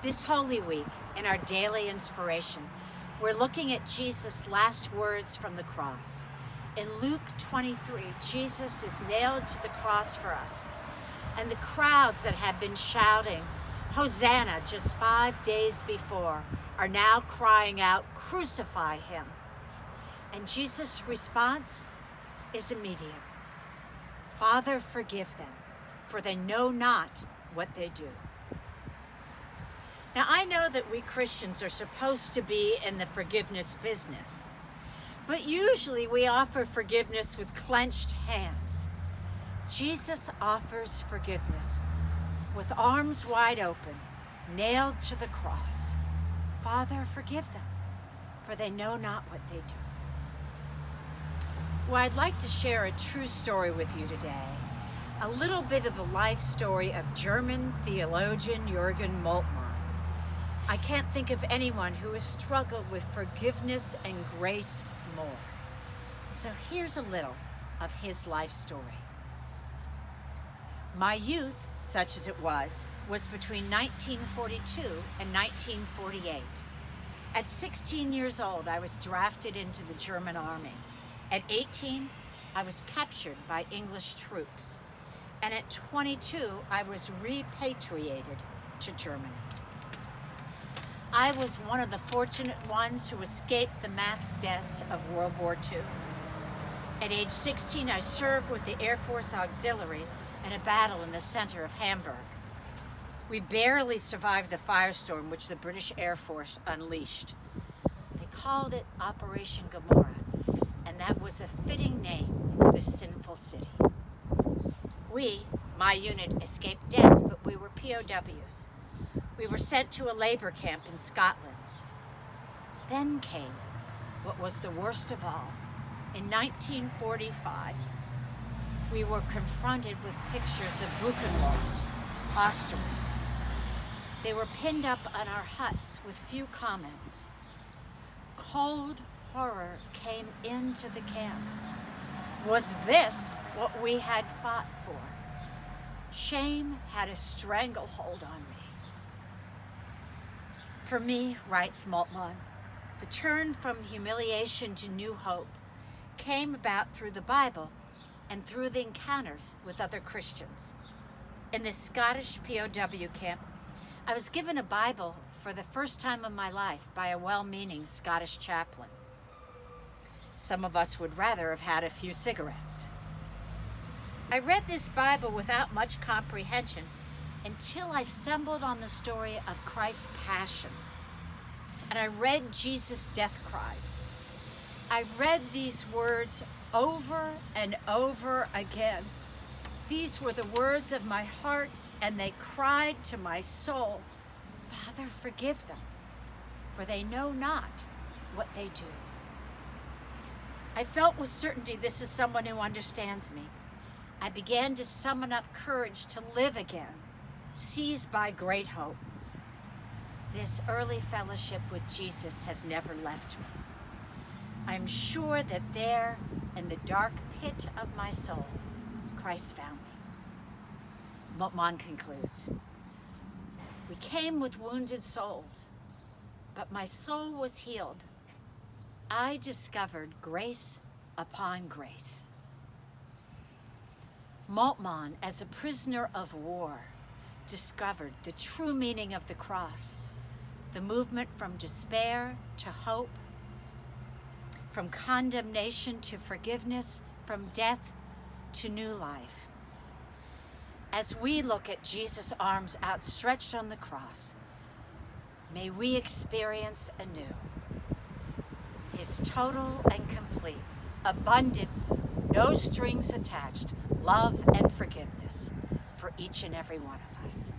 This Holy Week, in our daily inspiration, we're looking at Jesus' last words from the cross. In Luke 23, Jesus is nailed to the cross for us, and the crowds that had been shouting, "Hosanna," just 5 days before, are now crying out, "Crucify him." And Jesus' response is immediate. "Father, forgive them, for they know not what they do." Now, I know that we Christians are supposed to be in the forgiveness business, but usually we offer forgiveness with clenched hands. Jesus offers forgiveness with arms wide open, nailed to the cross. "Father, forgive them, for they know not what they do." Well, I'd like to share a true story with you today, a little bit of the life story of German theologian Jürgen Moltmann. I can't think of anyone who has struggled with forgiveness and grace more. So here's a little of his life story. "My youth, such as it was between 1942 and 1948. At 16 years old, I was drafted into the German army. At 18, I was captured by English troops. And at 22, I was repatriated to Germany. I was one of the fortunate ones who escaped the mass deaths of World War II. At age 16, I served with the Air Force Auxiliary in a battle in the center of Hamburg. We barely survived the firestorm which the British Air Force unleashed. They called it Operation Gomorrah, and that was a fitting name for this sinful city. We, my unit, escaped death, but we were POWs. We were sent to a labor camp in Scotland. Then came what was the worst of all. In 1945, we were confronted with pictures of Buchenwald, Austerlitz. They were pinned up on our huts with few comments. Cold horror came into the camp. Was this what we had fought for? Shame had a stranglehold on me. For me, writes Moltmann, the turn from humiliation to new hope came about through the Bible and through the encounters with other Christians. In this Scottish POW camp, I was given a Bible for the first time in my life by a well-meaning Scottish chaplain. Some of us would rather have had a few cigarettes. I read this Bible without much comprehension until I stumbled on the story of Christ's passion. And I read Jesus' death cries. I read these words over and over again. These were the words of my heart, and they cried to my soul, "Father, forgive them, for they know not what they do." I felt with certainty this is someone who understands me. I began to summon up courage to live again, seized by great hope. This early fellowship with Jesus has never left me. I'm sure that there, in the dark pit of my soul, Christ found me. Moltmann concludes, "We came with wounded souls, but my soul was healed. I discovered grace upon grace." Moltmann, as a prisoner of war, discovered the true meaning of the cross, the movement from despair to hope, from condemnation to forgiveness, from death to new life. As we look at Jesus' arms outstretched on the cross, may we experience anew his total and complete, abundant, no strings attached love and forgiveness for each and every one of us.